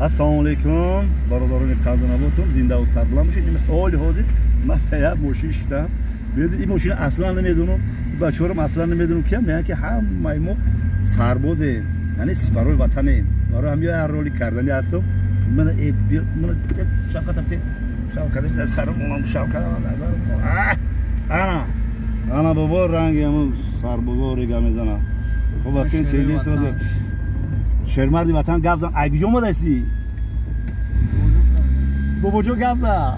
Assalomu alaykum barodaroни qadrinomatim zinda va sarblam bاشید. حالی حاضر من یه ماشین شدم ببینید این ماشین اصلا نمیدونم بچه‌هام اصلا نمیدونم که میگن که همه ما سربازیم یعنی سپاهی وطنیم برای همین هر رولی کردنی هستم من شوکت سرم اونم شوکت انا بابا رنگی همون سربازاری که میزنم خب واسه این تیلی سازه شرمردی وطن گپ زن اگه جمع دستی بابا جو گپ زن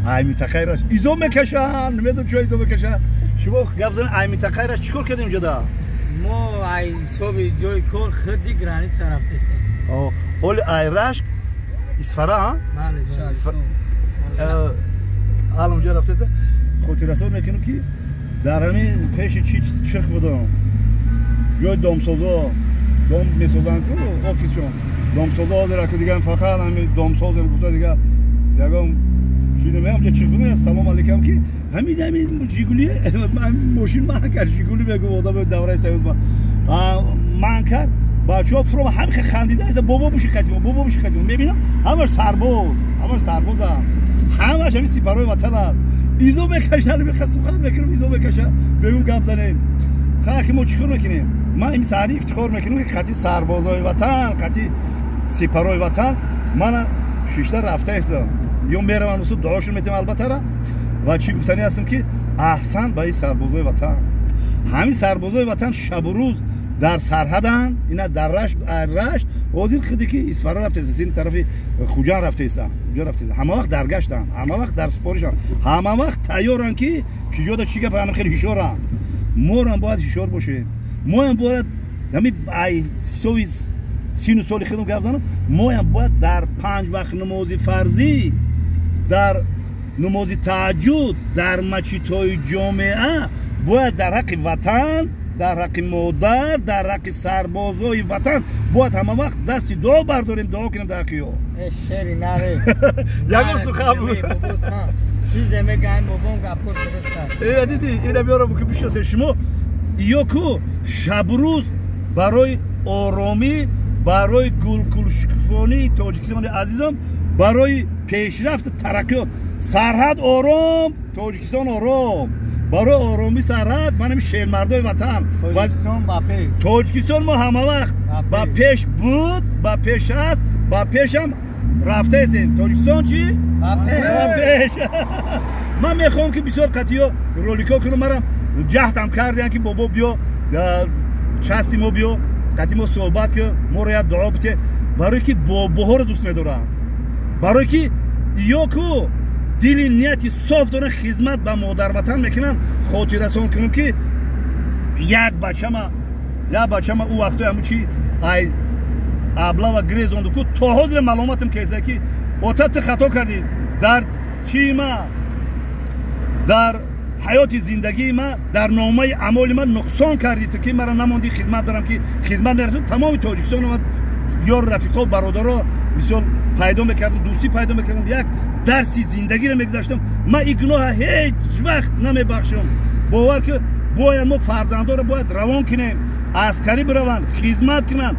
ای میتقی راش ایزو میکشن نمیدونم چه ایزو میکشن شما گپ زن ای میتقی راش چیکار کردیم اینجا دا ما ای صبح جای کار خدی گرانیت رفته است اول ای راش اسفرا ها بله حالا اونجا رفته است خودت رسول میکنم که در همین پیش چی چخ بودم جای دامسازا دام میسازن که آفیسشون دامسازا داره که دیگه فقط همین دامساز گفته دیگه یگام چی نمیام که چی بگم سلام علیکم که همین جیگولی من ماشین من کار جیگولی بگو آدم دوره سیاز من کار بچه‌ها فرو هم خندیده است بابا بوشی خدیم میبینم همش سربازم همش همین سپاهی وطنم ایزو میکشن میخواد سخن بکنم ایزو میکشن بگم گپ زنیم خاک ما چیکار میکنیم ما این سری افتخار میکنیم که خاطی سربازای وطن خاطی سپاهی وطن من شش رفته هستم یوم میرم واسه دعاشون میتونم البته را و چی گفتنی هستم که احسن به این سربازای وطن همین سربازای وطن شب و روز در سرحدن اینا در رشت وزیر خودی که اسفرا رفته است این طرف خوجان رفته است اونجا رفته است همه وقت در گشتن همه وقت در سپورشن همه وقت تیارن که کجا دا چی گپ خیلی هشارن ما هم باید هشار باشیم ما هم باید همین ای سین سال خودم گپ زنم ما هم باید در 5 وقت نماز فرضی در نماز تهجد در مسجدهای جامعه باید در حق وطن در حق مادر در حق سربازای وطن باید همه وقت دستی دعا برداریم دعا کنیم در حقی ها شری نره یکم سخن بود چیزه میگن بابام گپور فرستاد اینا دیدی اینا بیارم که بشناسه شما یکو شب روز برای آرامی برای گلگشفانی تاجیکستان عزیزم برای پیشرفت ترقیات سرحد آرام تاجیکستان آرام برای آرامی سرحد منم شیرمردای وطن تاجیکستان ما همه وقت با پیش بود با پیش است با پیش هم رفته هستیم تاجیکستان چی؟ با پیش من میخوام که بسیار قطعی رولیکا کنم مرم جهدم کردیم که بابا بیا چستی ما بیا قطعی ما صحبت که ما رو یاد دعا بته برای که باباها رو دوست میدارم برای که یاکو دل نیتی صاف دارن خدمت به مادر وطن میکنن خاطر رسان کنم که یک بچه ما او وقتا همون چی ای ابلا و گریز اون دو تا حاضر ملامتم کیسه که با تت خطا کردید در چی ما در حیات زندگی ما در نامه اعمال ما نقصان کردید که مرا نموندی خدمت دارم که خدمت نرسید تمام تاجیکستان و یار رفیقا برادرها مثال پیدا میکردم دوستی پیدا میکردم یک درسی زندگی رو میگذاشتم من این گناه هیچ وقت نمیبخشم باور که باید ما فرزندا رو باید روان کنیم عسکری بروند خدمت کنن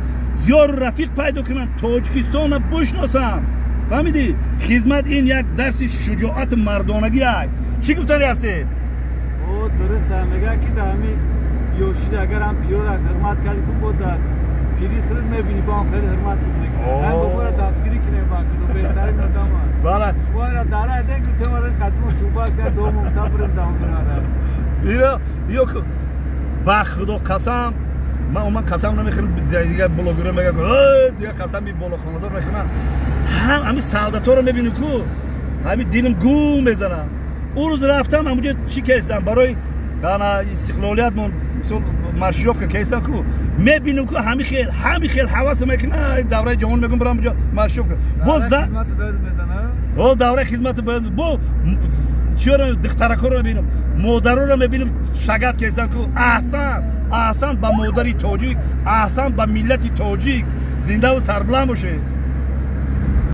یار رفیق پیدا کنن تاجیکستان رو بشناسن فهمیدی خدمت این یک درس شجاعت مردانگی است چی گفتنی هستی او درسته میگه که دمی یوشید اگر هم پیور حرمت کردی که بود در پیری خرید میبینی با هم خیلی حرمت میکنه هم بابا را دستگیری کنیم با خیلی بهترین ندام بله باید داره ایده که تماره خطمه صحبت کرد دو ممتا بریم دام اینا یک با خدا قسم من قسم نمیخورم دیگه بلاگر میگه دیگه قسم بی بالا خاندار میخونن همین سالداتا رو میبینی کو همین دلم گوم میزنم اون روز رفتم همونجا چی کیستم برای استقلالیت من مرشیوف که کیستم کو میبینم که همین خیل حواس میکنه دوره جهان میگم برام اونجا مرشیوف باز خدمت باید میزنه او دوره خدمت باید با چرا دخترکا رو میبینم مادر رو میبینم شگفت کیستم که احسن با مادری تاجیک احسن با ملت تاجیک زنده و سربلند باشه